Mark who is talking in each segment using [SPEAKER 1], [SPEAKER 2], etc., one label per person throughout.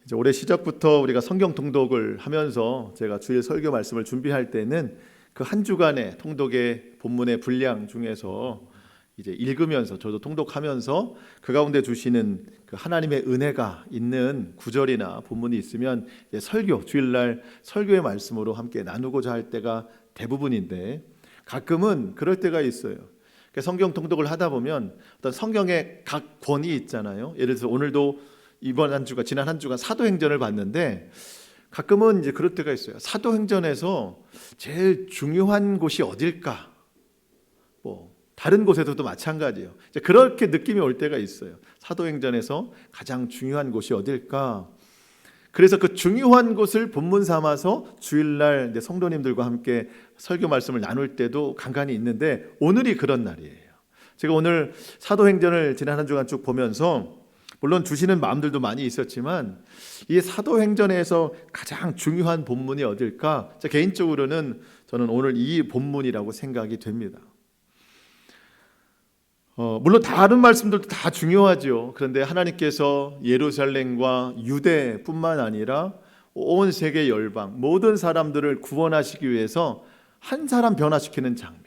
[SPEAKER 1] 이제 올해 시작부터 우리가 성경 통독을 하면서 제가 주일 설교 말씀을 준비할 때는 그 한 주간의 통독의 본문의 분량 중에서 이제 읽으면서 저도 통독하면서 그 가운데 주시는 그 하나님의 은혜가 있는 구절이나 본문이 있으면 이제 설교, 주일날 설교의 말씀으로 함께 나누고자 할 때가 대부분인데 가끔은 그럴 때가 있어요. 성경 통독을 하다 보면 어떤 성경의 각 권이 있잖아요. 예를 들어서 오늘도 이번 한 주가 지난 한 주간 사도행전을 봤는데 가끔은 이제 그럴 때가 있어요. 사도행전에서 제일 중요한 곳이 어딜까? 다른 곳에서도 마찬가지예요. 이제 그렇게 느낌이 올 때가 있어요. 사도행전에서 가장 중요한 곳이 어딜까? 그래서 그 중요한 곳을 본문 삼아서 주일날 성도님들과 함께 설교 말씀을 나눌 때도 간간히 있는데 오늘이 그런 날이에요. 제가 오늘 사도행전을 지난 한 주간 쭉 보면서 물론 주시는 마음들도 많이 있었지만 이 사도행전에서 가장 중요한 본문이 어딜까? 개인적으로는 저는 오늘 이 본문이라고 생각이 됩니다. 물론 다른 말씀들도 다 중요하죠. 그런데 하나님께서 예루살렘과 유대뿐만 아니라 온 세계 열방 모든 사람들을 구원하시기 위해서 한 사람 변화시키는 장면,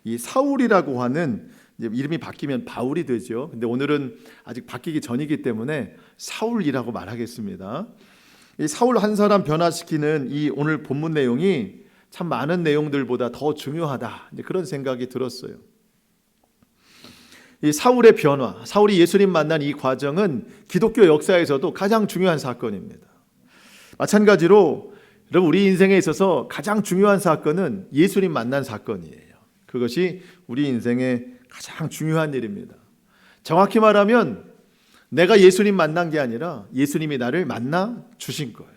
[SPEAKER 1] 이 사울이라고 하는 이제 이름이 바뀌면 바울이 되죠. 근데 오늘은 아직 바뀌기 전이기 때문에 사울이라고 말하겠습니다. 이 사울 한 사람 변화시키는 이 오늘 본문 내용이 참 많은 내용들보다 더 중요하다, 이제 그런 생각이 들었어요. 이 사울의 변화, 사울이 예수님 만난 이 과정은 기독교 역사에서도 가장 중요한 사건입니다. 마찬가지로 여러분, 우리 인생에 있어서 가장 중요한 사건은 예수님 만난 사건이에요. 그것이 우리 인생의 가장 중요한 일입니다. 정확히 말하면 내가 예수님 만난 게 아니라 예수님이 나를 만나 주신 거예요.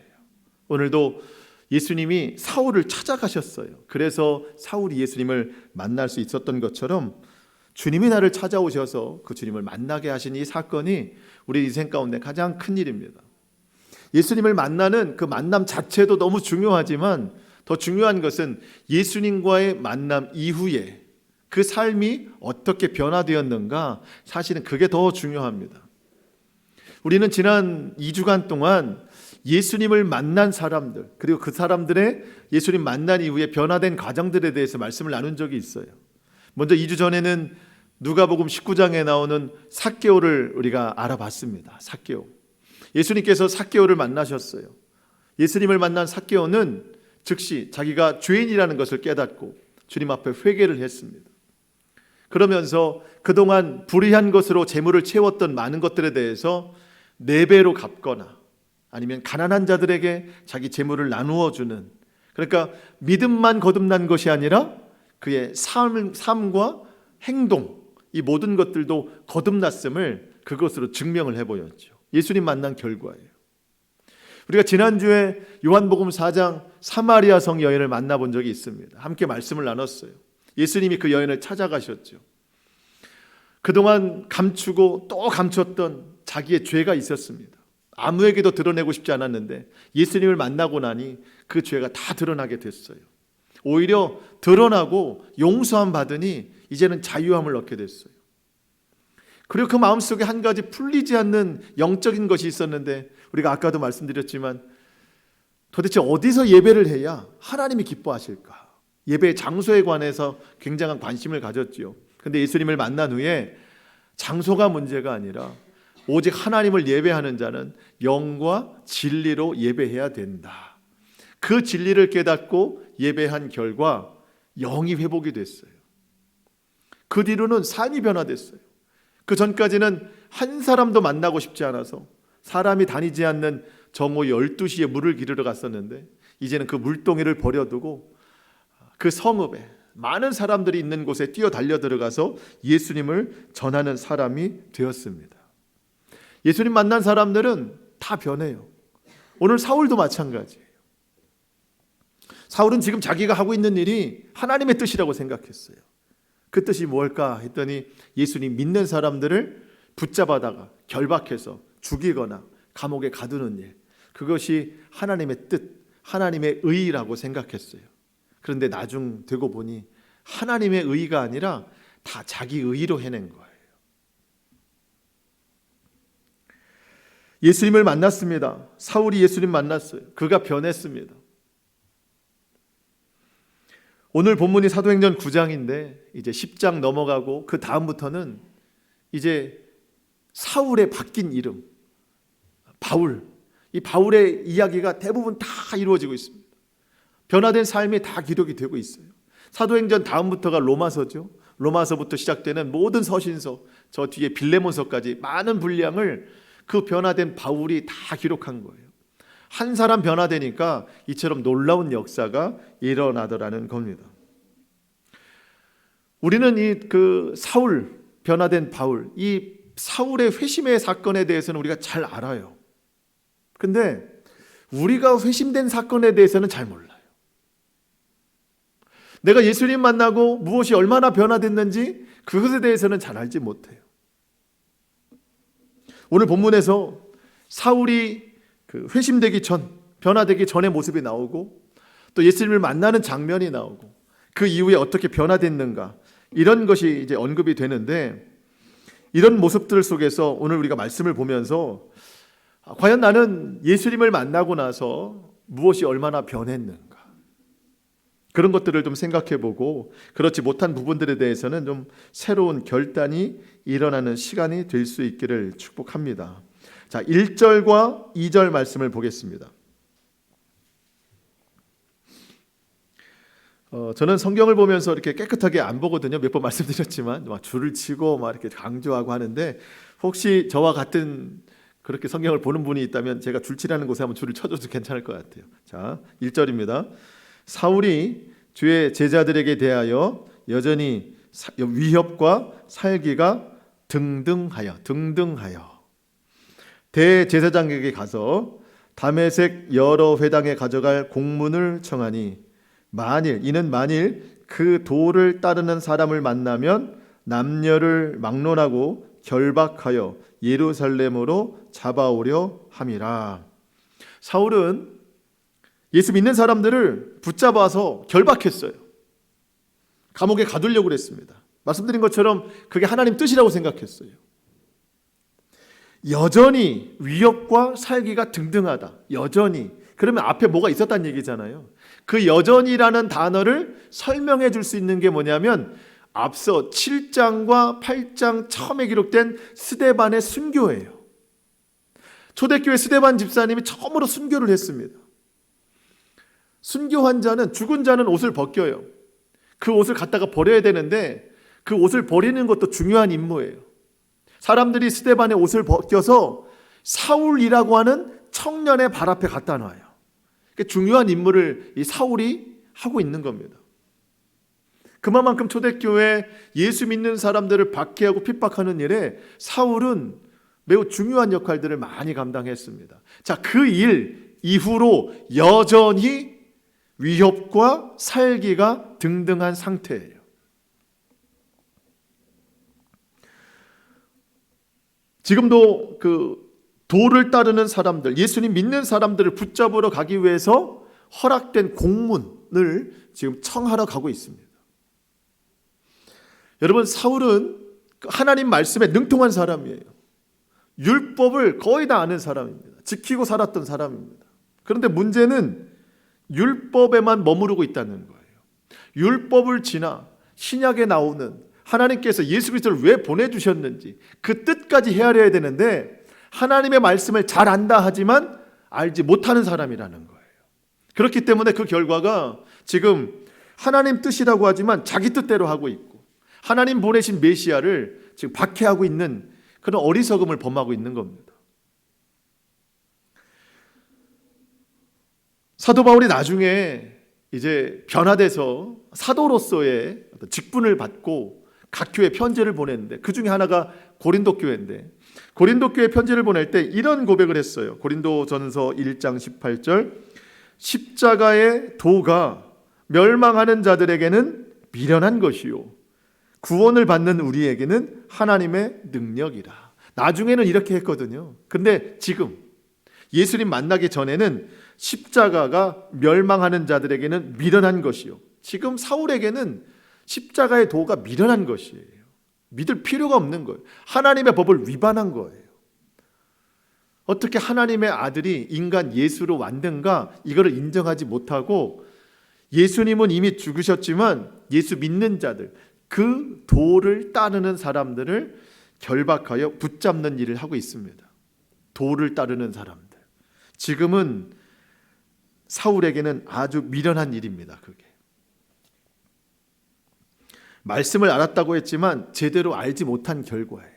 [SPEAKER 1] 오늘도 예수님이 사울을 찾아가셨어요. 그래서 사울이 예수님을 만날 수 있었던 것처럼 주님이 나를 찾아오셔서 그 주님을 만나게 하신 이 사건이 우리 인생 가운데 가장 큰 일입니다. 예수님을 만나는 그 만남 자체도 너무 중요하지만 더 중요한 것은 예수님과의 만남 이후에 그 삶이 어떻게 변화되었는가, 사실은 그게 더 중요합니다. 우리는 지난 2주간 동안 예수님을 만난 사람들, 그리고 그 사람들의 예수님 만난 이후에 변화된 과정들에 대해서 말씀을 나눈 적이 있어요. 먼저 2주 전에는 누가복음 19장에 나오는 삭개오를 우리가 알아봤습니다. 삭개오. 예수님께서 삭개오를 만나셨어요. 예수님을 만난 삭개오는 즉시 자기가 죄인이라는 것을 깨닫고 주님 앞에 회개를 했습니다. 그러면서 그동안 불의한 것으로 재물을 채웠던 많은 것들에 대해서 4배로 갚거나 아니면 가난한 자들에게 자기 재물을 나누어 주는, 그러니까 믿음만 거듭난 것이 아니라 그의 삶과 행동, 이 모든 것들도 거듭났음을 그것으로 증명을 해보였죠. 예수님 만난 결과예요. 우리가 지난주에 요한복음 4장 사마리아 성 여인을 만나본 적이 있습니다. 함께 말씀을 나눴어요. 예수님이 그 여인을 찾아가셨죠. 그동안 감추고 또 감췄던 자기의 죄가 있었습니다. 아무에게도 드러내고 싶지 않았는데 예수님을 만나고 나니 그 죄가 다 드러나게 됐어요. 오히려 드러나고 용서함 받으니 이제는 자유함을 얻게 됐어요. 그리고 그 마음속에 한 가지 풀리지 않는 영적인 것이 있었는데 우리가 아까도 말씀드렸지만 도대체 어디서 예배를 해야 하나님이 기뻐하실까? 예배의 장소에 관해서 굉장한 관심을 가졌지요. 그런데 예수님을 만난 후에 장소가 문제가 아니라 오직 하나님을 예배하는 자는 영과 진리로 예배해야 된다. 그 진리를 깨닫고 예배한 결과 영이 회복이 됐어요. 그 뒤로는 삶이 변화됐어요. 그 전까지는 한 사람도 만나고 싶지 않아서 사람이 다니지 않는 정오 12시에 물을 기르러 갔었는데 이제는 그 물동이를 버려두고 그 성읍에 많은 사람들이 있는 곳에 뛰어 달려 들어가서 예수님을 전하는 사람이 되었습니다. 예수님 만난 사람들은 다 변해요. 오늘 사울도 마찬가지예요. 사울은 지금 자기가 하고 있는 일이 하나님의 뜻이라고 생각했어요. 그 뜻이 뭘까 했더니 예수님 믿는 사람들을 붙잡아다가 결박해서 죽이거나 감옥에 가두는 일, 그것이 하나님의 뜻, 하나님의 의라고 생각했어요. 그런데 나중 되고 보니 하나님의 의가 아니라 다 자기 의로 해낸 거예요. 예수님을 만났습니다. 사울이 예수님 만났어요. 그가 변했습니다. 오늘 본문이 사도행전 9장인데 이제 10장 넘어가고 그 다음부터는 이제 사울의 바뀐 이름 바울, 이 바울의 이야기가 대부분 다 이루어지고 있습니다. 변화된 삶이 다 기록이 되고 있어요. 사도행전 다음부터가 로마서죠. 로마서부터 시작되는 모든 서신서, 저 뒤에 빌레몬서까지 많은 분량을 그 변화된 바울이 다 기록한 거예요. 한 사람 변화되니까 이처럼 놀라운 역사가 일어나더라는 겁니다. 우리는 이 그 사울, 변화된 바울, 이 사울의 회심의 사건에 대해서는 우리가 잘 알아요. 근데 우리가 회심된 사건에 대해서는 잘 몰라요. 내가 예수님 만나고 무엇이 얼마나 변화됐는지 그것에 대해서는 잘 알지 못해요. 오늘 본문에서 사울이 그 회심되기 전, 변화되기 전의 모습이 나오고 또 예수님을 만나는 장면이 나오고 그 이후에 어떻게 변화됐는가 이런 것이 이제 언급이 되는데, 이런 모습들 속에서 오늘 우리가 말씀을 보면서 과연 나는 예수님을 만나고 나서 무엇이 얼마나 변했는가, 그런 것들을 좀 생각해 보고 그렇지 못한 부분들에 대해서는 좀 새로운 결단이 일어나는 시간이 될 수 있기를 축복합니다. 자, 1절과 2절 말씀을 보겠습니다. 저는 성경을 보면서 이렇게 깨끗하게 안 보거든요. 몇 번 말씀드렸지만 막 줄을 치고 막 이렇게 강조하고 하는데, 혹시 저와 같은 그렇게 성경을 보는 분이 있다면 제가 줄치라는 곳에 한번 줄을 쳐줘도 괜찮을 것 같아요. 자, 1절입니다. 사울이 주의 제자들에게 대하여 여전히 위협과 살기가 등등하여 대제사장에게 가서 다메섹 여러 회당에 가져갈 공문을 청하니, 이는 만일 그 도를 따르는 사람을 만나면 남녀를 막론하고 결박하여 예루살렘으로 잡아오려 함이라. 사울은 예수 믿는 사람들을 붙잡아서 결박했어요. 감옥에 가두려고 그랬습니다. 말씀드린 것처럼 그게 하나님 뜻이라고 생각했어요. 여전히 위협과 살기가 등등하다. 여전히. 그러면 앞에 뭐가 있었다는 얘기잖아요. 그 여전이라는 단어를 설명해 줄 수 있는 게 뭐냐면, 앞서 7장과 8장 처음에 기록된 스데반의 순교예요. 초대교회 스데반 집사님이 처음으로 순교를 했습니다. 순교한 자는, 죽은 자는 옷을 벗겨요. 그 옷을 갖다가 버려야 되는데 그 옷을 버리는 것도 중요한 임무예요. 사람들이 스데반의 옷을 벗겨서 사울이라고 하는 청년의 발 앞에 갖다 놔요. 중요한 임무를 이 사울이 하고 있는 겁니다. 그만큼 초대교회 예수 믿는 사람들을 박해하고 핍박하는 일에 사울은 매우 중요한 역할들을 많이 감당했습니다. 자, 그 일 이후로 여전히 위협과 살기가 등등한 상태예요. 지금도 그 도를 따르는 사람들, 예수님 믿는 사람들을 붙잡으러 가기 위해서 허락된 공문을 지금 청하러 가고 있습니다. 여러분, 사울은 하나님 말씀에 능통한 사람이에요. 율법을 거의 다 아는 사람입니다. 지키고 살았던 사람입니다. 그런데 문제는 율법에만 머무르고 있다는 거예요. 율법을 지나 신약에 나오는 하나님께서 예수 그리스도를 왜 보내주셨는지 그 뜻까지 헤아려야 되는데, 하나님의 말씀을 잘 안다 하지만 알지 못하는 사람이라는 거예요. 그렇기 때문에 그 결과가 지금 하나님 뜻이라고 하지만 자기 뜻대로 하고 있고, 하나님 보내신 메시아를 지금 박해하고 있는 그런 어리석음을 범하고 있는 겁니다. 사도 바울이 나중에 이제 변화돼서 사도로서의 직분을 받고 각 교회에 편지를 보냈는데, 그 중에 하나가 고린도 교회인데, 고린도 교회에 편지를 보낼 때 이런 고백을 했어요. 고린도전서 1장 18절, 십자가의 도가 멸망하는 자들에게는 미련한 것이요 구원을 받는 우리에게는 하나님의 능력이라. 나중에는 이렇게 했거든요. 근데 지금 예수님 만나기 전에는 십자가가 멸망하는 자들에게는 미련한 것이요, 지금 사울에게는 십자가의 도가 미련한 것이에요. 믿을 필요가 없는 거예요. 하나님의 법을 위반한 거예요. 어떻게 하나님의 아들이 인간 예수로 왔는가 이거를 인정하지 못하고 예수님은 이미 죽으셨지만 예수 믿는 자들, 그 도를 따르는 사람들을 결박하여 붙잡는 일을 하고 있습니다. 도를 따르는 사람들. 지금은 사울에게는 아주 미련한 일입니다. 그게. 말씀을 알았다고 했지만 제대로 알지 못한 결과예요.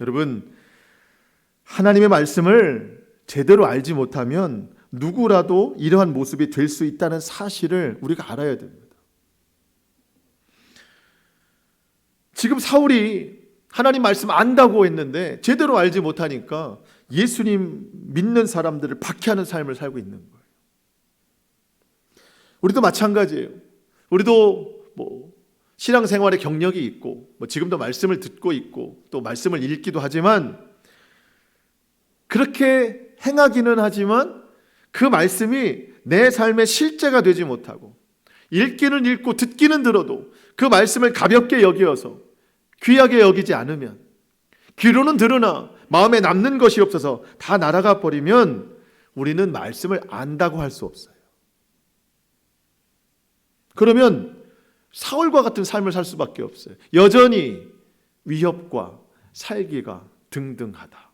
[SPEAKER 1] 여러분, 하나님의 말씀을 제대로 알지 못하면 누구라도 이러한 모습이 될 수 있다는 사실을 우리가 알아야 됩니다. 지금 사울이 하나님 말씀 안다고 했는데 제대로 알지 못하니까 예수님 믿는 사람들을 박해하는 삶을 살고 있는 거예요. 우리도 마찬가지예요. 우리도 신앙생활의 경력이 있고 지금도 말씀을 듣고 있고 또 말씀을 읽기도 하지만 그렇게 행하기는 하지만 그 말씀이 내 삶의 실제가 되지 못하고 읽기는 읽고 듣기는 들어도 그 말씀을 가볍게 여기어서 귀하게 여기지 않으면 귀로는 들으나 마음에 남는 것이 없어서 다 날아가 버리면 우리는 말씀을 안다고 할 수 없어요. 그러면 사울과 같은 삶을 살 수밖에 없어요. 여전히 위협과 살기가 등등하다.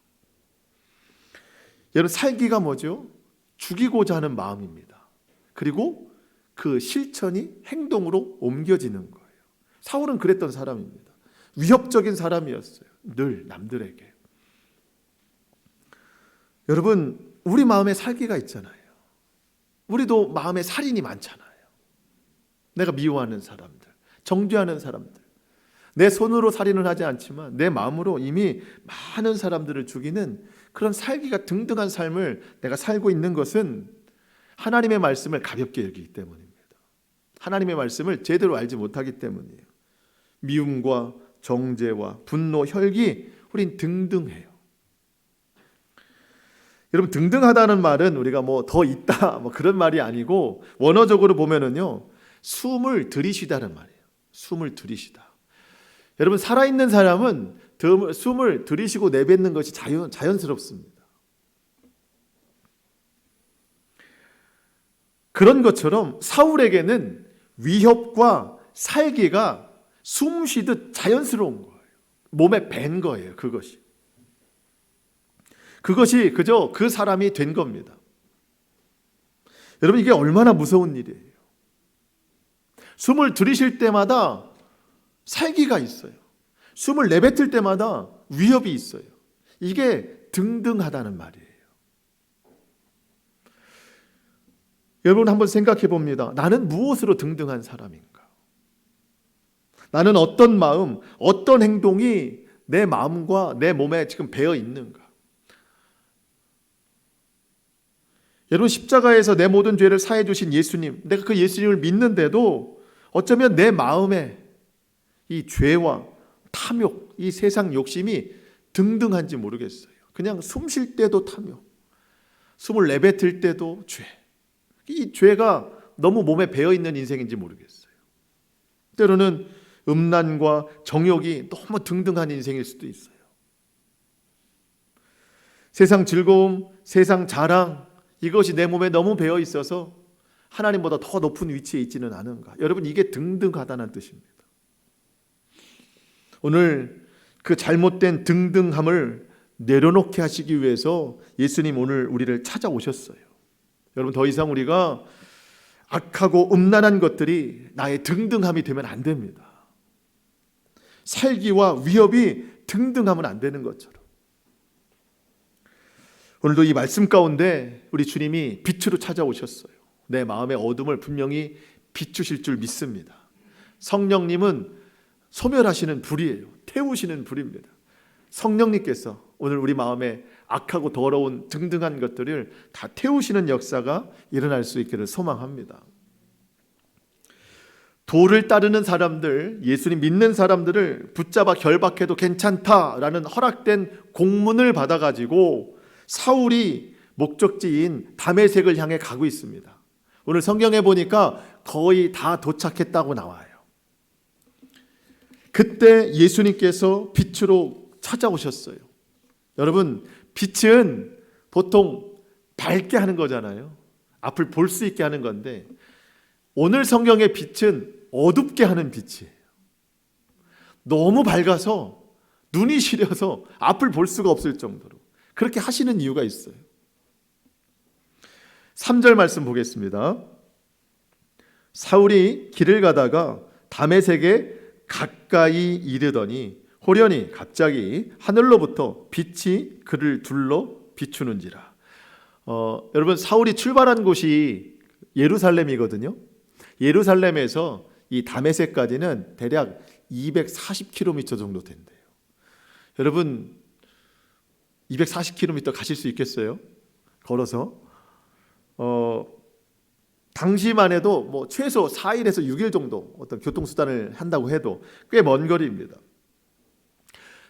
[SPEAKER 1] 여러분, 살기가 뭐죠? 죽이고자 하는 마음입니다. 그리고 그 실천이 행동으로 옮겨지는 거예요. 사울은 그랬던 사람입니다. 위협적인 사람이었어요. 늘 남들에게. 여러분, 우리 마음에 살기가 있잖아요. 우리도 마음에 살인이 많잖아요. 내가 미워하는 사람들, 정죄하는 사람들. 내 손으로 살인을 하지 않지만 내 마음으로 이미 많은 사람들을 죽이는 그런 살기가 등등한 삶을 내가 살고 있는 것은 하나님의 말씀을 가볍게 여기기 때문입니다. 하나님의 말씀을 제대로 알지 못하기 때문이에요. 미움과 정죄와 분노, 혈기, 우린 등등해요. 여러분, 등등하다는 말은 우리가 더 있다 그런 말이 아니고 원어적으로 보면은요, 숨을 들이쉬다는 말이에요. 숨을 들이쉬다. 여러분, 살아있는 사람은 숨을 들이쉬고 내뱉는 것이 자연스럽습니다. 그런 것처럼 사울에게는 위협과 살기가 숨 쉬듯 자연스러운 거예요. 몸에 밴 거예요. 그것이 그저 그 사람이 된 겁니다. 여러분, 이게 얼마나 무서운 일이에요. 숨을 들이쉴 때마다 살기가 있어요. 숨을 내뱉을 때마다 위협이 있어요. 이게 등등하다는 말이에요. 여러분, 한번 생각해 봅니다. 나는 무엇으로 등등한 사람인가? 나는 어떤 마음, 어떤 행동이 내 마음과 내 몸에 지금 배어 있는가? 여러분, 십자가에서 내 모든 죄를 사해 주신 예수님, 내가 그 예수님을 믿는데도 어쩌면 내 마음에 이 죄와 탐욕, 이 세상 욕심이 등등한지 모르겠어요. 그냥 숨 쉴 때도 탐욕, 숨을 내뱉을 때도 죄. 이 죄가 너무 몸에 배어 있는 인생인지 모르겠어요. 때로는 음란과 정욕이 너무 등등한 인생일 수도 있어요. 세상 즐거움, 세상 자랑, 이것이 내 몸에 너무 배어 있어서 하나님보다 더 높은 위치에 있지는 않은가. 여러분, 이게 등등하다는 뜻입니다. 오늘 그 잘못된 등등함을 내려놓게 하시기 위해서 예수님 오늘 우리를 찾아오셨어요. 여러분, 더 이상 우리가 악하고 음란한 것들이 나의 등등함이 되면 안 됩니다. 살기와 위협이 등등하면 안 되는 것처럼 오늘도 이 말씀 가운데 우리 주님이 빛으로 찾아오셨어요. 내 마음의 어둠을 분명히 비추실 줄 믿습니다. 성령님은 소멸하시는 불이에요. 태우시는 불입니다. 성령님께서 오늘 우리 마음에 악하고 더러운 등등한 것들을 다 태우시는 역사가 일어날 수 있기를 소망합니다. 도를 따르는 사람들, 예수님 믿는 사람들을 붙잡아 결박해도 괜찮다라는 허락된 공문을 받아가지고 사울이 목적지인 다메섹을 향해 가고 있습니다. 오늘 성경에 보니까 거의 다 도착했다고 나와요. 그때 예수님께서 빛으로 찾아오셨어요. 여러분, 빛은 보통 밝게 하는 거잖아요. 앞을 볼 수 있게 하는 건데 오늘 성경의 빛은 어둡게 하는 빛이에요. 너무 밝아서 눈이 시려서 앞을 볼 수가 없을 정도로 그렇게 하시는 이유가 있어요. 3절 말씀 보겠습니다. 사울이 길을 가다가 다메섹에 가까이 이르더니 호련히 갑자기 하늘로부터 빛이 그를 둘러 비추는지라. 여러분, 사울이 출발한 곳이 예루살렘이거든요. 예루살렘에서 이 다메섹까지는 대략 240km 정도 된대요. 여러분, 240km 가실 수 있겠어요? 걸어서? 당시만 해도 뭐 최소 4일에서 6일 정도 어떤 교통수단을 한다고 해도 꽤 먼 거리입니다.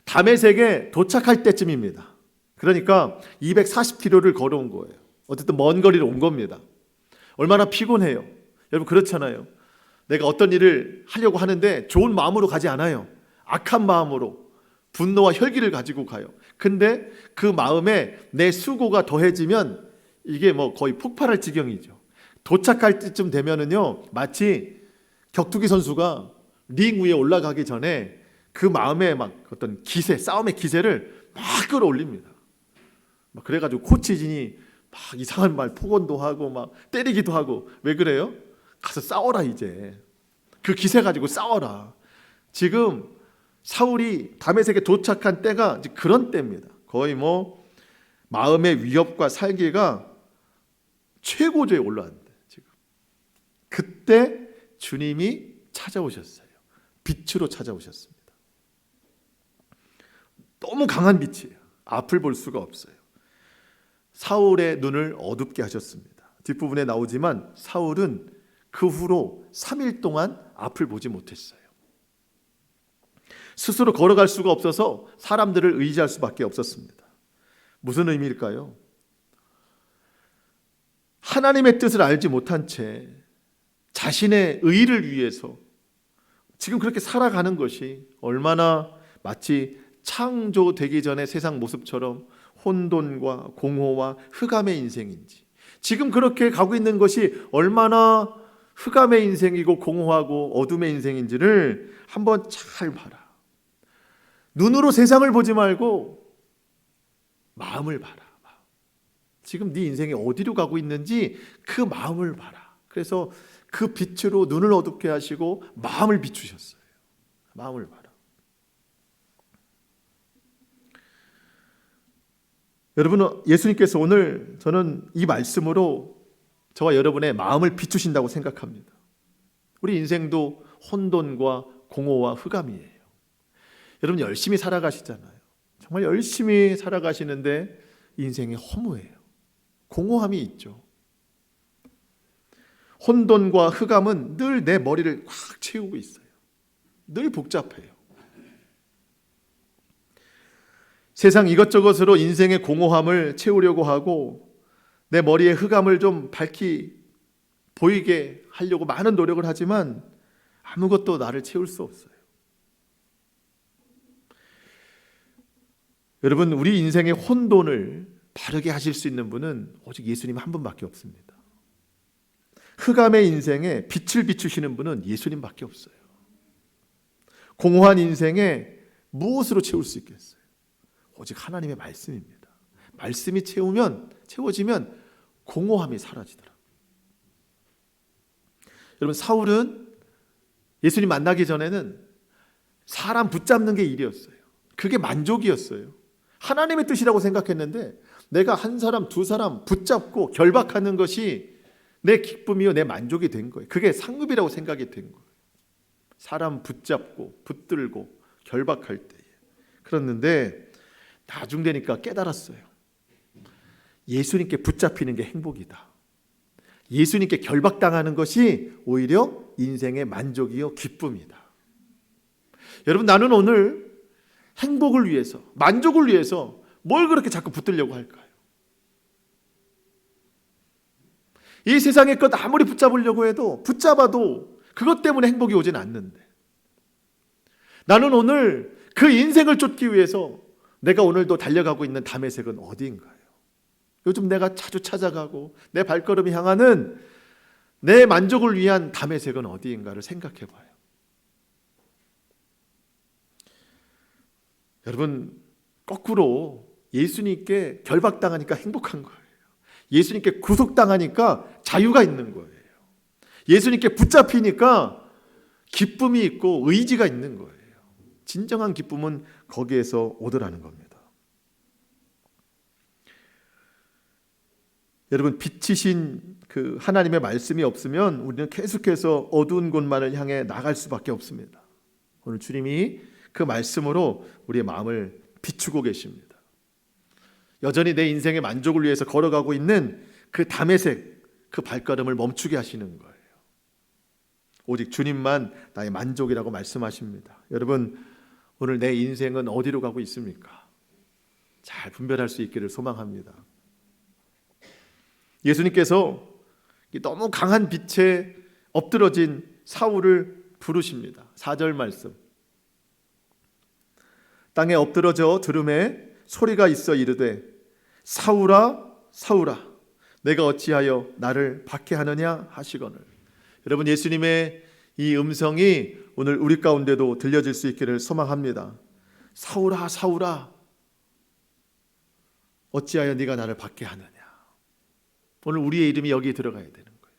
[SPEAKER 1] 다메섹에 도착할 때쯤입니다. 그러니까 240km를 걸어온 거예요. 어쨌든 먼 거리를 온 겁니다. 얼마나 피곤해요. 여러분, 그렇잖아요. 내가 어떤 일을 하려고 하는데 좋은 마음으로 가지 않아요. 악한 마음으로 분노와 혈기를 가지고 가요. 근데 그 마음에 내 수고가 더해지면 이게 뭐 거의 폭발할 지경이죠. 도착할 때쯤 되면은요, 마치 격투기 선수가 링 위에 올라가기 전에 그 마음에 막 어떤 기세, 싸움의 기세를 막 끌어올립니다. 막 그래가지고 코치진이 막 이상한 말 폭언도 하고 막 때리기도 하고. 왜 그래요? 가서 싸워라. 이제 그 기세 가지고 싸워라. 지금 사울이 다메섹에 도착한 때가 이제 그런 때입니다. 거의 뭐 마음의 위협과 살기가 최고조에 올라왔는데 지금 그때 주님이 찾아오셨어요. 빛으로 찾아오셨습니다. 너무 강한 빛이에요. 앞을 볼 수가 없어요. 사울의 눈을 어둡게 하셨습니다. 뒷부분에 나오지만 사울은 그 후로 3일 동안 앞을 보지 못했어요. 스스로 걸어갈 수가 없어서 사람들을 의지할 수밖에 없었습니다. 무슨 의미일까요? 하나님의 뜻을 알지 못한 채 자신의 의를 위해서 지금 그렇게 살아가는 것이 얼마나 마치 창조되기 전의 세상 모습처럼 혼돈과 공허와 흑암의 인생인지, 지금 그렇게 가고 있는 것이 얼마나 흑암의 인생이고 공허하고 어둠의 인생인지를 한번 잘 봐라. 눈으로 세상을 보지 말고 마음을 봐라. 지금 네 인생이 어디로 가고 있는지 그 마음을 봐라. 그래서 그 빛으로 눈을 어둡게 하시고 마음을 비추셨어요. 마음을 봐라. 여러분, 예수님께서 오늘 저는 이 말씀으로 저와 여러분의 마음을 비추신다고 생각합니다. 우리 인생도 혼돈과 공허와 흑암이에요. 여러분, 열심히 살아가시잖아요. 정말 열심히 살아가시는데 인생이 허무해요. 공허함이 있죠. 혼돈과 흑암은 늘 내 머리를 꽉 채우고 있어요. 늘 복잡해요. 세상 이것저것으로 인생의 공허함을 채우려고 하고 내 머리의 흑암을 좀 밝히 보이게 하려고 많은 노력을 하지만 아무것도 나를 채울 수 없어요. 여러분, 우리 인생의 혼돈을 바르게 하실 수 있는 분은 오직 예수님 한 분밖에 없습니다. 흑암의 인생에 빛을 비추시는 분은 예수님밖에 없어요. 공허한 인생에 무엇으로 채울 수 있겠어요? 오직 하나님의 말씀입니다. 말씀이 채워지면 공허함이 사라지더라고요. 여러분, 사울은 예수님 만나기 전에는 사람 붙잡는 게 일이었어요. 그게 만족이었어요. 하나님의 뜻이라고 생각했는데 내가 한 사람, 두 사람 붙잡고 결박하는 것이 내 기쁨이요, 내 만족이 된 거예요. 그게 상급이라고 생각이 된 거예요. 사람 붙잡고 붙들고 결박할 때에. 그랬는데 나중 되니까 깨달았어요. 예수님께 붙잡히는 게 행복이다. 예수님께 결박당하는 것이 오히려 인생의 만족이요, 기쁨이다. 여러분, 나는 오늘 행복을 위해서, 만족을 위해서 뭘 그렇게 자꾸 붙들려고 할까요? 이 세상의 것 아무리 붙잡으려고 해도 붙잡아도 그것 때문에 행복이 오진 않는데, 나는 오늘 그 인생을 쫓기 위해서 내가 오늘도 달려가고 있는 다메섹은 어디인가요? 요즘 내가 자주 찾아가고 내 발걸음이 향하는 내 만족을 위한 다메섹은 어디인가를 생각해 봐요. 여러분, 거꾸로 예수님께 결박당하니까 행복한 거예요. 예수님께 구속당하니까 자유가 있는 거예요. 예수님께 붙잡히니까 기쁨이 있고 의지가 있는 거예요. 진정한 기쁨은 거기에서 오더라는 겁니다. 여러분, 빛이신 그 하나님의 말씀이 없으면 우리는 계속해서 어두운 곳만을 향해 나갈 수밖에 없습니다. 오늘 주님이 그 말씀으로 우리의 마음을 비추고 계십니다. 여전히 내 인생의 만족을 위해서 걸어가고 있는 그 다메섹, 그 발걸음을 멈추게 하시는 거예요. 오직 주님만 나의 만족이라고 말씀하십니다. 여러분, 오늘 내 인생은 어디로 가고 있습니까? 잘 분별할 수 있기를 소망합니다. 예수님께서 너무 강한 빛에 엎드러진 사울을 부르십니다. 4절 말씀. 땅에 엎드러져 들음에 소리가 있어 이르되 사울아 사울아 내가 어찌하여 나를 박해하느냐 하시거늘. 여러분, 예수님의 이 음성이 오늘 우리 가운데도 들려질 수 있기를 소망합니다. 사울아 사울아 어찌하여 네가 나를 박해하느냐. 오늘 우리의 이름이 여기에 들어가야 되는 거예요.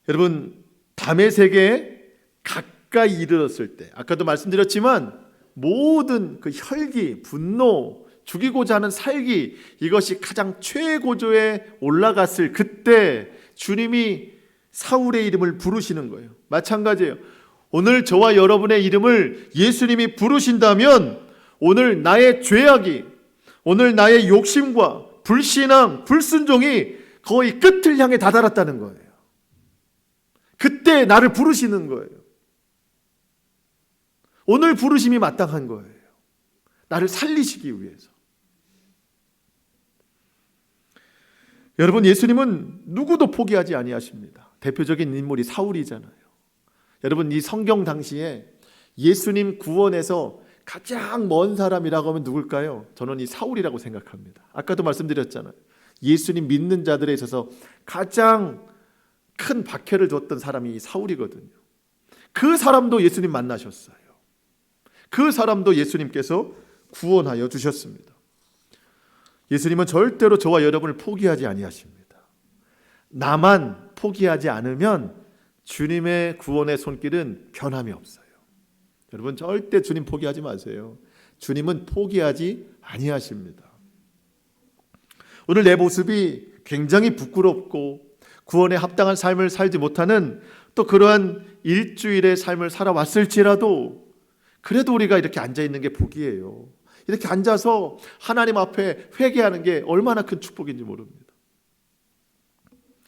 [SPEAKER 1] 여러분, 다메섹에 가까이 이르렀을 때, 아까도 말씀드렸지만 모든 그 혈기, 분노, 죽이고자 하는 살기, 이것이 가장 최고조에 올라갔을 그때 주님이 사울의 이름을 부르시는 거예요. 마찬가지예요. 오늘 저와 여러분의 이름을 예수님이 부르신다면 오늘 나의 죄악이, 오늘 나의 욕심과 불신앙, 불순종이 거의 끝을 향해 다다랐다는 거예요. 그때 나를 부르시는 거예요. 오늘 부르심이 마땅한 거예요. 나를 살리시기 위해서. 여러분, 예수님은 누구도 포기하지 아니하십니다. 대표적인 인물이 사울이잖아요. 여러분, 이 성경 당시에 예수님 구원에서 가장 먼 사람이라고 하면 누굴까요? 저는 이 사울이라고 생각합니다. 아까도 말씀드렸잖아요. 예수님 믿는 자들에 있어서 가장 큰 박해를 줬던 사람이 이 사울이거든요. 그 사람도 예수님 만나셨어요. 그 사람도 예수님께서 구원하여 주셨습니다. 예수님은 절대로 저와 여러분을 포기하지 아니하십니다. 나만 포기하지 않으면 주님의 구원의 손길은 변함이 없어요. 여러분, 절대 주님 포기하지 마세요. 주님은 포기하지 아니하십니다. 오늘 내 모습이 굉장히 부끄럽고 구원에 합당한 삶을 살지 못하는 또 그러한 일주일의 삶을 살아왔을지라도 그래도 우리가 이렇게 앉아있는 게 복이에요. 이렇게 앉아서 하나님 앞에 회개하는 게 얼마나 큰 축복인지 모릅니다.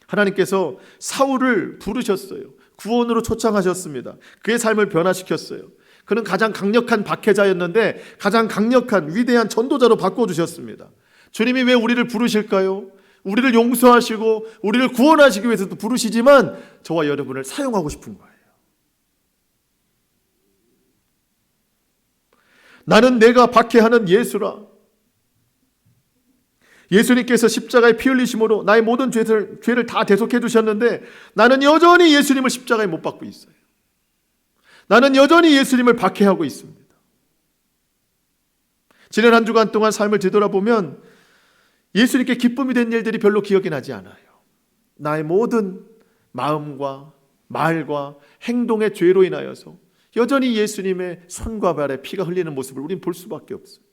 [SPEAKER 1] 하나님께서 사울을 부르셨어요. 구원으로 초청하셨습니다. 그의 삶을 변화시켰어요. 그는 가장 강력한 박해자였는데 가장 강력한 위대한 전도자로 바꿔주셨습니다. 주님이 왜 우리를 부르실까요? 우리를 용서하시고 우리를 구원하시기 위해서도 부르시지만 저와 여러분을 사용하고 싶은 거예요. 나는 내가 박해하는 예수라. 예수님께서 십자가에 피 흘리심으로 나의 모든 죄를 다 대속해 주셨는데 나는 여전히 예수님을 십자가에 못 박고 있어요. 나는 여전히 예수님을 박해하고 있습니다. 지난 한 주간 동안 삶을 뒤돌아보면 예수님께 기쁨이 된 일들이 별로 기억이 나지 않아요. 나의 모든 마음과 말과 행동의 죄로 인하여서 여전히 예수님의 손과 발에 피가 흘리는 모습을 우리는 볼 수밖에 없어요.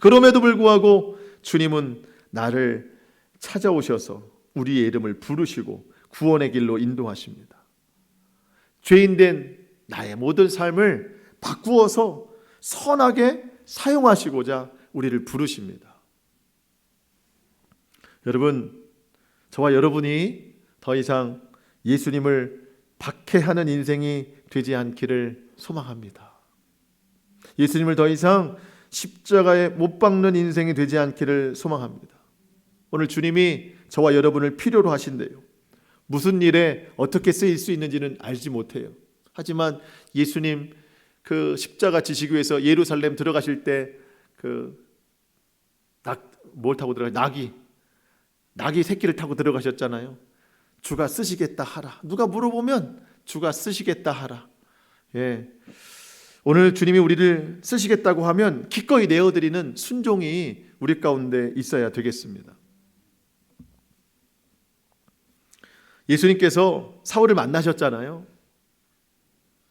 [SPEAKER 1] 그럼에도 불구하고 주님은 나를 찾아오셔서 우리의 이름을 부르시고 구원의 길로 인도하십니다. 죄인된 나의 모든 삶을 바꾸어서 선하게 사용하시고자 우리를 부르십니다. 여러분, 저와 여러분이 더 이상 예수님을 박해하는 인생이 되지 않기를 소망합니다. 예수님을 더 이상 십자가에 못 박는 인생이 되지 않기를 소망합니다. 오늘 주님이 저와 여러분을 필요로 하신대요. 무슨 일에 어떻게 쓰일 수 있는지는 알지 못해요. 하지만 예수님 그 십자가 지시기 위해서 예루살렘 들어가실 때 뭘 타고 낙이 새끼를 타고 들어가셨잖아요. 주가 쓰시겠다 하라. 누가 물어보면 주가 쓰시겠다 하라. 예. 오늘 주님이 우리를 쓰시겠다고 하면 기꺼이 내어드리는 순종이 우리 가운데 있어야 되겠습니다. 예수님께서 사울을 만나셨잖아요.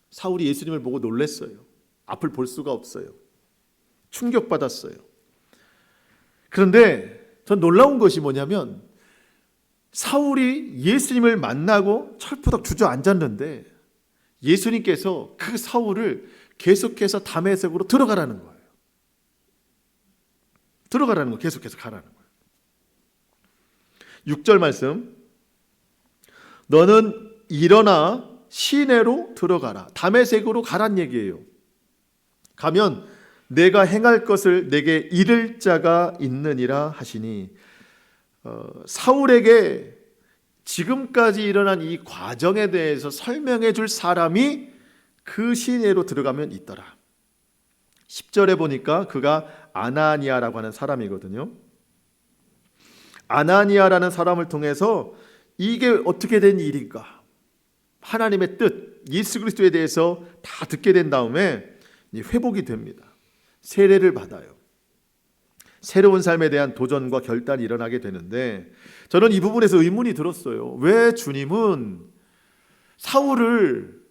[SPEAKER 1] 사울이 예수님을 보고 놀랐어요. 앞을 볼 수가 없어요. 충격받았어요. 그런데 전 놀라운 것이 뭐냐면 사울이 예수님을 만나고 철푸덕 주저앉았는데 예수님께서 그 사울을 계속해서 다메섹으로 들어가라는 거예요. 들어가라는 거, 계속해서 가라는 거예요. 6절 말씀, 너는 일어나 시내로 들어가라. 다메섹으로 가란 얘기예요. 가면 내가 행할 것을 내게 이를 자가 있느니라 하시니, 사울에게 지금까지 일어난 이 과정에 대해서 설명해 줄 사람이 그 시내로 들어가면 있더라. 10절에 보니까 그가 아나니아라고 하는 사람이거든요. 아나니아라는 사람을 통해서 이게 어떻게 된 일인가, 하나님의 뜻, 예수 그리스도에 대해서 다 듣게 된 다음에 회복이 됩니다. 세례를 받아요. 새로운 삶에 대한 도전과 결단이 일어나게 되는데, 저는 이 부분에서 의문이 들었어요. 왜 주님은 사울을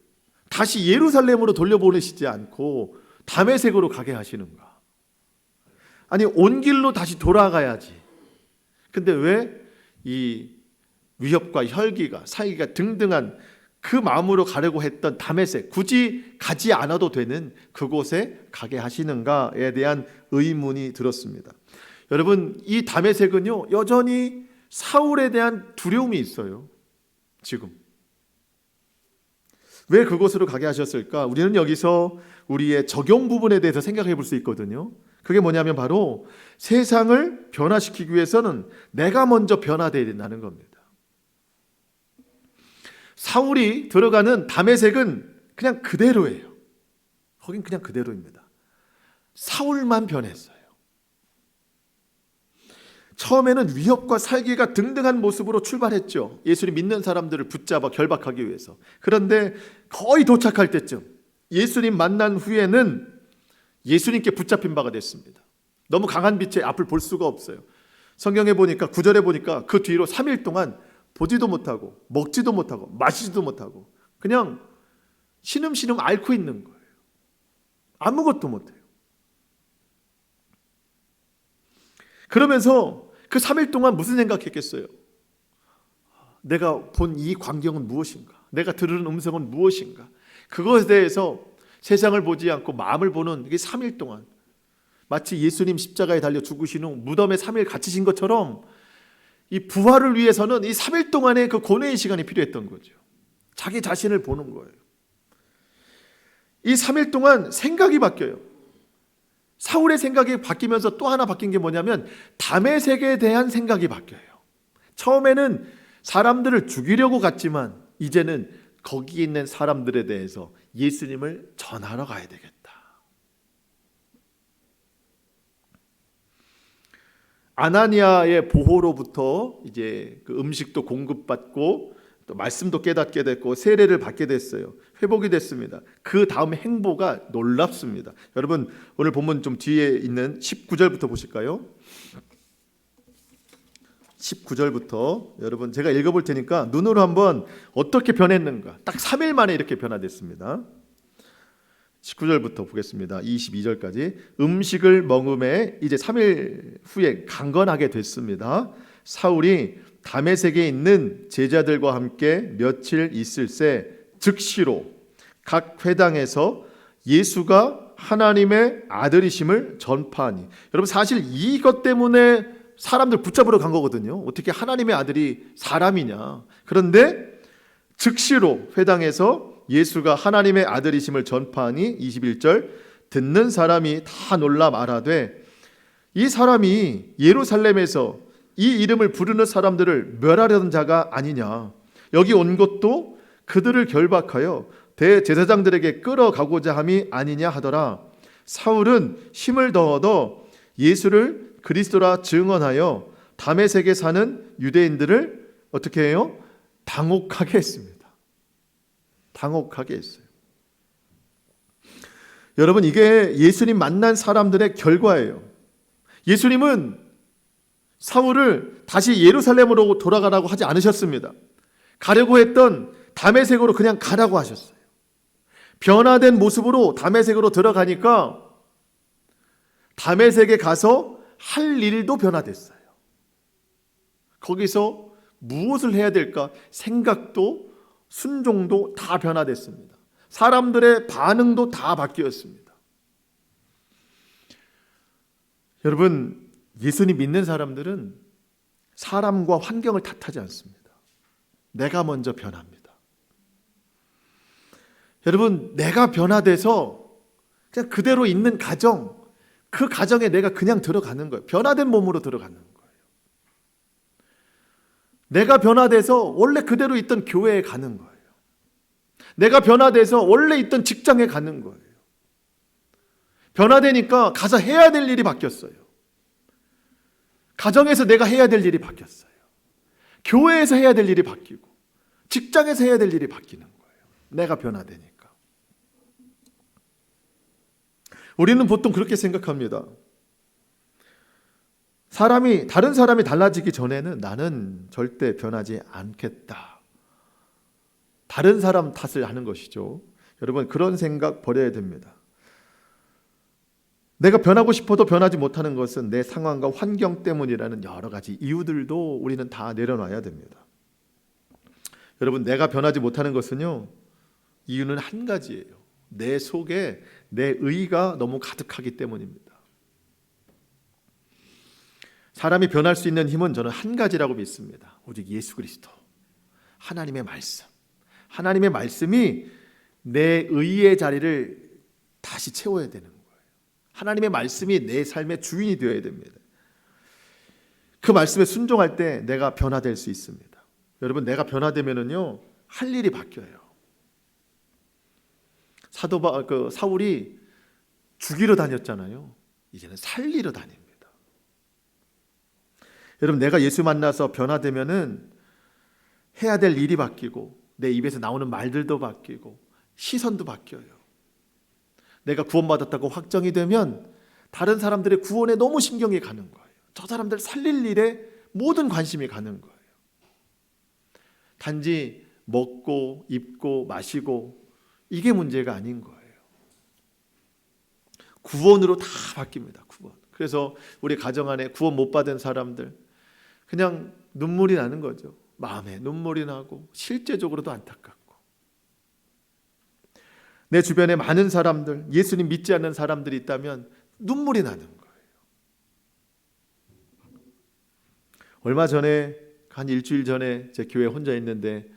[SPEAKER 1] 다시 예루살렘으로 돌려보내시지 않고 다메섹으로 가게 하시는가? 아니, 온 길로 다시 돌아가야지. 근데 왜 이 위협과 혈기가, 사기가 등등한 그 마음으로 가려고 했던 다메섹, 굳이 가지 않아도 되는 그곳에 가게 하시는가에 대한 의문이 들었습니다. 여러분, 이 다메섹은요, 여전히 사울에 대한 두려움이 있어요. 지금 왜 그곳으로 가게 하셨을까? 우리는 여기서 우리의 적용 부분에 대해서 생각해 볼 수 있거든요. 그게 뭐냐면 바로 세상을 변화시키기 위해서는 내가 먼저 변화되어야 된다는 겁니다. 사울이 들어가는 다메섹은 그냥 그대로예요. 거긴 그냥 그대로입니다. 사울만 변했어요. 처음에는 위협과 살기가 등등한 모습으로 출발했죠. 예수님 믿는 사람들을 붙잡아 결박하기 위해서. 그런데 거의 도착할 때쯤, 예수님 만난 후에는 예수님께 붙잡힌 바가 됐습니다. 너무 강한 빛에 앞을 볼 수가 없어요. 성경에 보니까, 9절에 보니까 그 뒤로 3일 동안 보지도 못하고 먹지도 못하고 마시지도 못하고 그냥 신음신음 앓고 있는 거예요. 아무것도 못해요. 그러면서 그 3일 동안 무슨 생각했겠어요? 내가 본 이 광경은 무엇인가? 내가 들은 음성은 무엇인가? 그것에 대해서 세상을 보지 않고 마음을 보는 이게 3일 동안, 마치 예수님 십자가에 달려 죽으신 후 무덤에 3일 갇히신 것처럼 이 부활을 위해서는 이 3일 동안의 그 고뇌의 시간이 필요했던 거죠. 자기 자신을 보는 거예요. 이 3일 동안 생각이 바뀌어요. 사울의 생각이 바뀌면서 또 하나 바뀐 게 뭐냐면 다메섹에 대한 생각이 바뀌어요. 처음에는 사람들을 죽이려고 갔지만 이제는 거기 있는 사람들에 대해서 예수님을 전하러 가야 되겠다. 아나니아의 보호로부터 이제 그 음식도 공급받고 또 말씀도 깨닫게 됐고 세례를 받게 됐어요. 회복이 됐습니다. 그 다음 행보가 놀랍습니다. 여러분, 오늘 본문 좀 뒤에 있는 19절부터 보실까요? 19절부터 여러분 제가 읽어볼 테니까 눈으로 한번 어떻게 변했는가, 딱 3일 만에 이렇게 변화됐습니다. 19절부터 보겠습니다. 22절까지. 음식을 먹음에 이제 3일 후에 강건하게 됐습니다. 사울이 다메섹에 있는 제자들과 함께 며칠 있을새 즉시로 각 회당에서 예수가 하나님의 아들이심을 전파하니. 여러분, 사실 이것 때문에 사람들 붙잡으러 간 거거든요. 어떻게 하나님의 아들이 사람이냐. 그런데 즉시로 회당에서 예수가 하나님의 아들이심을 전파하니 21절, 듣는 사람이 다 놀라 말하되 이 사람이 예루살렘에서 이 이름을 부르는 사람들을 멸하려는 자가 아니냐. 여기 온 것도 그들을 결박하여 대제사장들에게 끌어가고자 함이 아니냐 하더라. 사울은 힘을 더 얻어 예수를 그리스도라 증언하여 다메섹에 사는 유대인들을 어떻게 해요? 당혹하게 했습니다. 당혹하게 했어요. 여러분, 이게 예수님 만난 사람들의 결과예요. 예수님은 사울을 다시 예루살렘으로 돌아가라고 하지 않으셨습니다. 가려고 했던 다메섹으로 그냥 가라고 하셨어요. 변화된 모습으로 다메섹으로 들어가니까 다메섹에 가서 할 일도 변화됐어요. 거기서 무엇을 해야 될까? 생각도 순종도 다 변화됐습니다. 사람들의 반응도 다 바뀌었습니다. 여러분, 예수님 믿는 사람들은 사람과 환경을 탓하지 않습니다. 내가 먼저 변합니다. 여러분, 내가 변화돼서 그냥 그대로 있는 가정, 그 가정에 내가 그냥 들어가는 거예요. 변화된 몸으로 들어가는 거예요. 내가 변화돼서 원래 그대로 있던 교회에 가는 거예요. 내가 변화돼서 원래 있던 직장에 가는 거예요. 변화되니까 가서 해야 될 일이 바뀌었어요. 가정에서 내가 해야 될 일이 바뀌었어요. 교회에서 해야 될 일이 바뀌고 직장에서 해야 될 일이 바뀌는 거예요. 내가 변화되니까. 우리는 보통 그렇게 생각합니다. 다른 사람이 달라지기 전에는 나는 절대 변하지 않겠다. 다른 사람 탓을 하는 것이죠. 여러분, 그런 생각 버려야 됩니다. 내가 변하고 싶어도 변하지 못하는 것은 내 상황과 환경 때문이라는 여러 가지 이유들도 우리는 다 내려놔야 됩니다. 여러분, 내가 변하지 못하는 것은요, 이유는 한 가지예요. 내 속에 내 의가 너무 가득하기 때문입니다. 사람이 변할 수 있는 힘은 저는 한 가지라고 믿습니다. 오직 예수 그리스도, 하나님의 말씀. 하나님의 말씀이 내 의의 자리를 다시 채워야 되는 거예요. 하나님의 말씀이 내 삶의 주인이 되어야 됩니다. 그 말씀에 순종할 때 내가 변화될 수 있습니다. 여러분, 내가 변화되면은요, 할 일이 바뀌어요. 사울이 죽이러 다녔잖아요. 이제는 살리러 다닙니다. 여러분, 내가 예수 만나서 변화되면은 해야 될 일이 바뀌고 내 입에서 나오는 말들도 바뀌고 시선도 바뀌어요. 내가 구원받았다고 확정이 되면 다른 사람들의 구원에 너무 신경이 가는 거예요. 저 사람들 살릴 일에 모든 관심이 가는 거예요. 단지 먹고 입고 마시고 이게 문제가 아닌 거예요. 구원으로 다 바뀝니다. 구원. 그래서 우리 가정 안에 구원 못 받은 사람들 그냥 눈물이 나는 거죠. 마음에 눈물이 나고 실제적으로도 안타깝고. 내 주변에 많은 사람들, 예수님 믿지 않는 사람들이 있다면 눈물이 나는 거예요. 얼마 전에, 한 일주일 전에 제 교회 혼자 있는데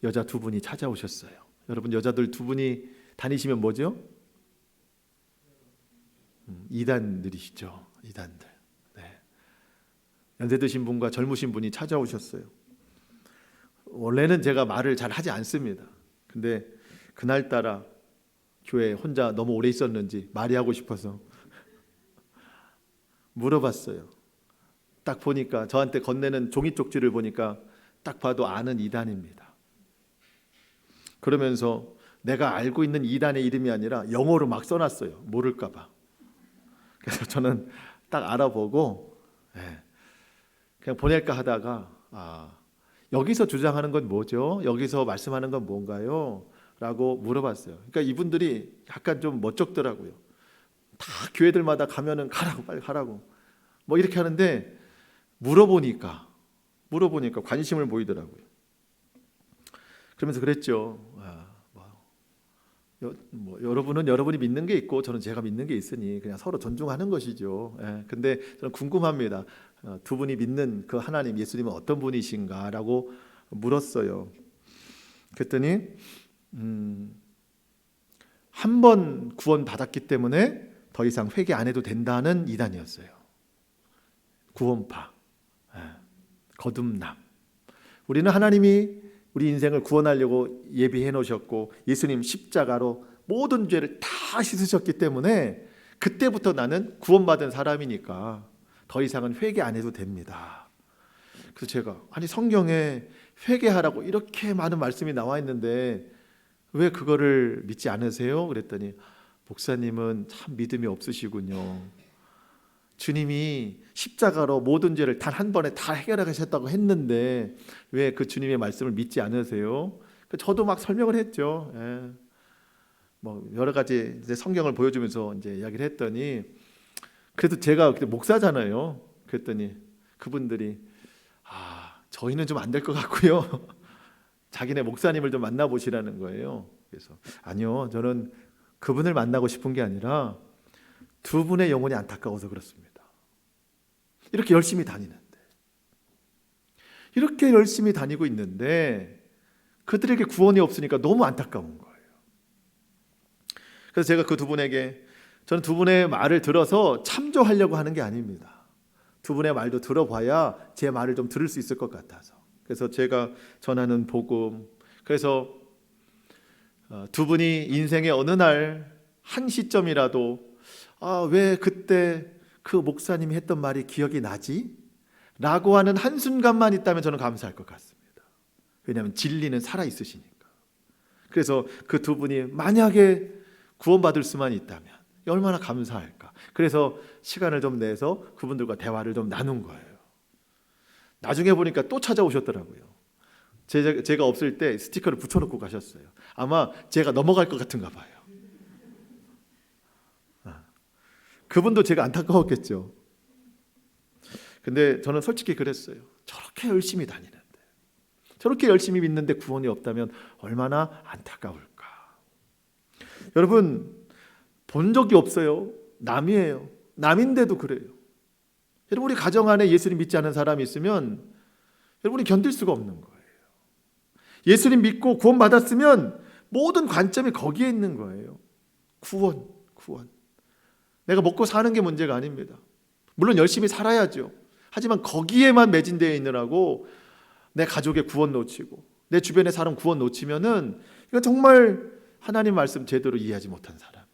[SPEAKER 1] 여자 두 분이 찾아오셨어요. 여러분, 여자들 두 분이 다니시면 뭐죠? 이단들이시죠. 이단들. 네. 연세 드신 분과 젊으신 분이 찾아오셨어요. 원래는 제가 말을 잘 하지 않습니다. 근데 그날따라 교회에 혼자 너무 오래 있었는지 말이 하고 싶어서 물어봤어요. 딱 보니까 저한테 건네는 종이 쪽지를 보니까 딱 봐도 아는 이단입니다. 그러면서 내가 알고 있는 이단의 이름이 아니라 영어로 막 써놨어요. 모를까 봐. 그래서 저는 딱 알아보고 그냥 보낼까 하다가 여기서 주장하는 건 뭐죠? 여기서 말씀하는 건 뭔가요? 라고 물어봤어요. 그러니까 이분들이 약간 좀 멋쩍더라고요. 다 교회들마다 가면은 가라고, 빨리 가라고 뭐 이렇게 하는데 물어보니까 관심을 보이더라고요. 그러면서 그랬죠. 여러분은 여러분이 믿는 게 있고 저는 제가 믿는 게 있으니 그냥 서로 존중하는 것이죠. 근데 저는 궁금합니다. 두 분이 믿는 그 하나님, 예수님은 어떤 분이신가라고 물었어요. 그랬더니 한 번 구원 받았기 때문에 더 이상 회개 안 해도 된다는 이단이었어요. 구원파, 거듭남. 우리는 하나님이 우리 인생을 구원하려고 예비해 놓으셨고 예수님 십자가로 모든 죄를 다 씻으셨기 때문에 그때부터 나는 구원받은 사람이니까 더 이상은 회개 안 해도 됩니다. 그래서 제가 아니 성경에 회개하라고 이렇게 많은 말씀이 나와 있는데 왜 그거를 믿지 않으세요? 그랬더니 목사님은 참 믿음이 없으시군요. 주님이 십자가로 모든 죄를 단 한 번에 다 해결하셨다고 했는데 왜 그 주님의 말씀을 믿지 않으세요? 저도 막 설명을 했죠. 예. 뭐 여러 가지 이제 성경을 보여주면서 이제 이야기를 했더니 그래도 제가 그때 목사잖아요. 그랬더니 그분들이 저희는 좀 안 될 것 같고요. 자기네 목사님을 좀 만나보시라는 거예요. 그래서 아니요, 저는 그분을 만나고 싶은 게 아니라 두 분의 영혼이 안타까워서 그렇습니다. 이렇게 열심히 다니는데, 이렇게 열심히 다니고 있는데 그들에게 구원이 없으니까 너무 안타까운 거예요. 그래서 제가 그 두 분에게, 저는 두 분의 말을 들어서 참조하려고 하는 게 아닙니다. 두 분의 말도 들어봐야 제 말을 좀 들을 수 있을 것 같아서. 그래서 제가 전하는 복음, 그래서 두 분이 인생의 어느 날 한 시점이라도 왜 그때 그 목사님이 했던 말이 기억이 나지? 라고 하는 한순간만 있다면 저는 감사할 것 같습니다. 왜냐하면 진리는 살아있으시니까. 그래서 그 두 분이 만약에 구원받을 수만 있다면 얼마나 감사할까. 그래서 시간을 좀 내서 그분들과 대화를 좀 나눈 거예요. 나중에 보니까 또 찾아오셨더라고요. 제가 없을 때 스티커를 붙여놓고 가셨어요. 아마 제가 넘어갈 것 같은가 봐요. 그분도 제가 안타까웠겠죠. 근데 저는 솔직히 그랬어요. 저렇게 열심히 다니는데, 저렇게 열심히 믿는데 구원이 없다면 얼마나 안타까울까. 여러분, 본 적이 없어요. 남이에요. 남인데도 그래요. 여러분, 우리 가정 안에 예수님 믿지 않은 사람이 있으면 여러분이 견딜 수가 없는 거예요. 예수님 믿고 구원 받았으면 모든 관점이 거기에 있는 거예요. 구원. 내가 먹고 사는 게 문제가 아닙니다. 물론 열심히 살아야죠. 하지만 거기에만 매진되어 있느라고 내 가족의 구원 놓치고 내 주변의 사람 구원 놓치면은 이건 정말 하나님 말씀 제대로 이해하지 못한 사람이에요.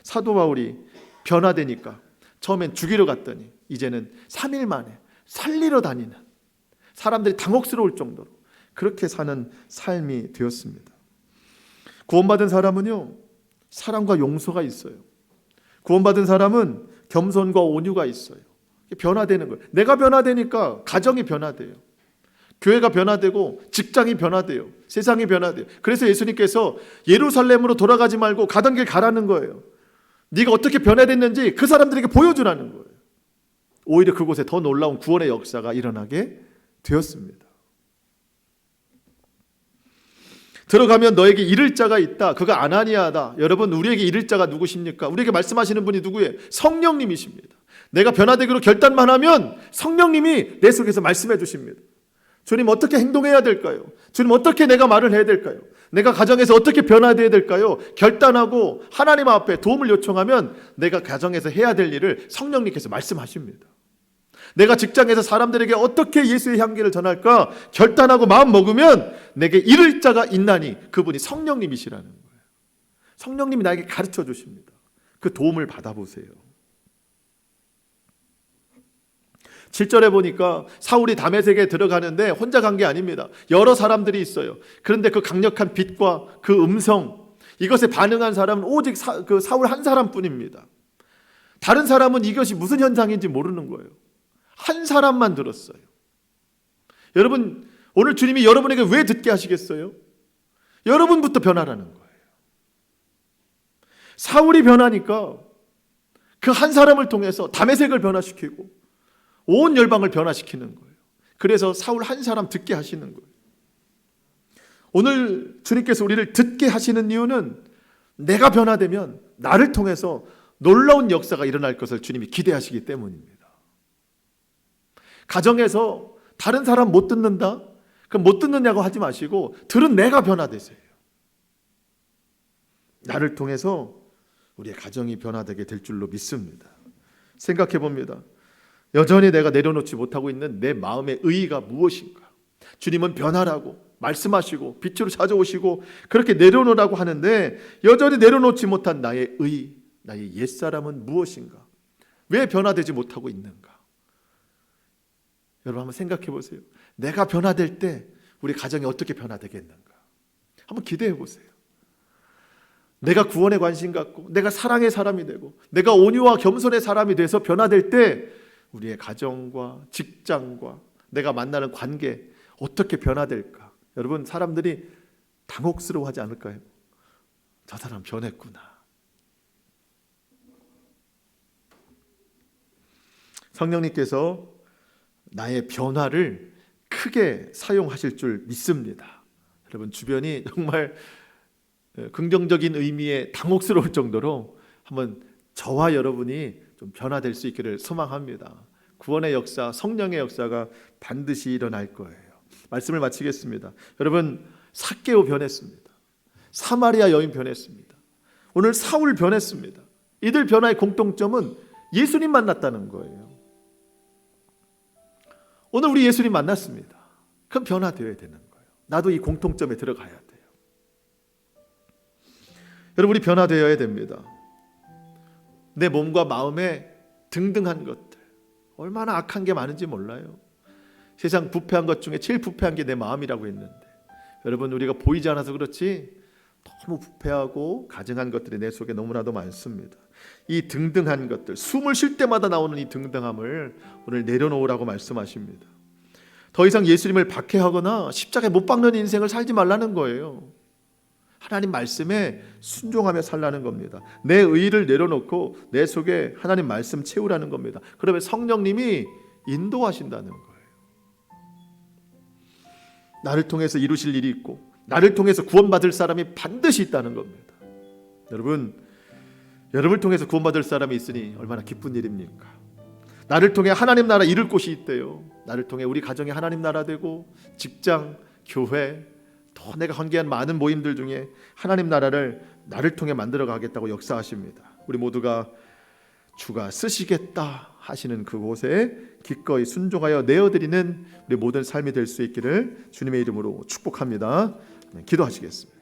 [SPEAKER 1] 사도 바울이 변화되니까 처음엔 죽이러 갔더니 이제는 3일 만에 살리러 다니는, 사람들이 당혹스러울 정도로 그렇게 사는 삶이 되었습니다. 구원받은 사람은요, 사랑과 용서가 있어요. 구원받은 사람은 겸손과 온유가 있어요. 변화되는 거예요. 내가 변화되니까 가정이 변화돼요. 교회가 변화되고 직장이 변화돼요. 세상이 변화돼요. 그래서 예수님께서 예루살렘으로 돌아가지 말고 가던 길 가라는 거예요. 네가 어떻게 변화됐는지 그 사람들에게 보여주라는 거예요. 오히려 그곳에 더 놀라운 구원의 역사가 일어나게 되었습니다. 들어가면 너에게 이를 자가 있다. 그가 아나니아다. 여러분, 우리에게 이를 자가 누구십니까? 우리에게 말씀하시는 분이 누구예요? 성령님이십니다. 내가 변화되기로 결단만 하면 성령님이 내 속에서 말씀해 주십니다. 주님, 어떻게 행동해야 될까요? 주님, 어떻게 내가 말을 해야 될까요? 내가 가정에서 어떻게 변화되어야 될까요? 결단하고 하나님 앞에 도움을 요청하면 내가 가정에서 해야 될 일을 성령님께서 말씀하십니다. 내가 직장에서 사람들에게 어떻게 예수의 향기를 전할까 결단하고 마음 먹으면 내게 이를 자가 있나니, 그분이 성령님이시라는 거예요. 성령님이 나에게 가르쳐 주십니다. 그 도움을 받아보세요. 7절에 보니까 사울이 다메섹에 들어가는데 혼자 간 게 아닙니다. 여러 사람들이 있어요. 그런데 그 강력한 빛과 그 음성, 이것에 반응한 사람은 오직 사울 한 사람뿐입니다. 다른 사람은 이것이 무슨 현상인지 모르는 거예요. 한 사람만 들었어요. 여러분, 오늘 주님이 여러분에게 왜 듣게 하시겠어요? 여러분부터 변하라는 거예요. 사울이 변하니까 그 한 사람을 통해서 다메섹을 변화시키고 온 열방을 변화시키는 거예요. 그래서 사울 한 사람 듣게 하시는 거예요. 오늘 주님께서 우리를 듣게 하시는 이유는 내가 변화되면 나를 통해서 놀라운 역사가 일어날 것을 주님이 기대하시기 때문입니다. 가정에서 다른 사람 못 듣는다? 그럼 못 듣느냐고 하지 마시고 들은 내가 변화되세요. 나를 통해서 우리의 가정이 변화되게 될 줄로 믿습니다. 생각해 봅니다. 여전히 내가 내려놓지 못하고 있는 내 마음의 의의가 무엇인가? 주님은 변화라고 말씀하시고 빛으로 찾아오시고 그렇게 내려놓으라고 하는데 여전히 내려놓지 못한 나의 의의, 나의 옛사람은 무엇인가? 왜 변화되지 못하고 있는가? 여러분 한번 생각해 보세요. 내가 변화될 때 우리 가정이 어떻게 변화되겠는가? 한번 기대해 보세요. 내가 구원에 관심 갖고 내가 사랑의 사람이 되고 내가 온유와 겸손의 사람이 돼서 변화될 때 우리의 가정과 직장과 내가 만나는 관계 어떻게 변화될까? 여러분 사람들이 당혹스러워하지 않을까요? 저 사람 변했구나. 성령님께서 나의 변화를 크게 사용하실 줄 믿습니다. 여러분 주변이 정말 긍정적인 의미의 당혹스러울 정도로 한번 저와 여러분이 좀 변화될 수 있기를 소망합니다. 구원의 역사, 성령의 역사가 반드시 일어날 거예요. 말씀을 마치겠습니다. 여러분 삭개오 변했습니다. 사마리아 여인 변했습니다. 오늘 사울 변했습니다. 이들 변화의 공통점은 예수님 만났다는 거예요. 오늘 우리 예수님 만났습니다. 그럼 변화되어야 되는 거예요. 나도 이 공통점에 들어가야 돼요. 여러분 우리 변화되어야 됩니다. 내 몸과 마음에 등등한 것들 얼마나 악한 게 많은지 몰라요. 세상 부패한 것 중에 제일 부패한 게 내 마음이라고 했는데 여러분 우리가 보이지 않아서 그렇지 너무 부패하고 가증한 것들이 내 속에 너무나도 많습니다. 이 등등한 것들 숨을 쉴 때마다 나오는 이 등등함을 오늘 내려놓으라고 말씀하십니다. 더 이상 예수님을 박해하거나 십자가에 못 박는 인생을 살지 말라는 거예요. 하나님 말씀에 순종하며 살라는 겁니다. 내 의의를 내려놓고 내 속에 하나님 말씀 채우라는 겁니다. 그러면 성령님이 인도하신다는 거예요. 나를 통해서 이루실 일이 있고 나를 통해서 구원받을 사람이 반드시 있다는 겁니다. 여러분, 여러분을 통해서 구원받을 사람이 있으니 얼마나 기쁜 일입니까? 나를 통해 하나님 나라 이룰 곳이 있대요. 나를 통해 우리 가정이 하나님 나라 되고 직장, 교회 또 내가 관계한 많은 모임들 중에 하나님 나라를 나를 통해 만들어 가겠다고 역사하십니다. 우리 모두가 주가 쓰시겠다 하시는 그곳에 기꺼이 순종하여 내어드리는 우리 모든 삶이 될 수 있기를 주님의 이름으로 축복합니다. 기도하시겠습니다.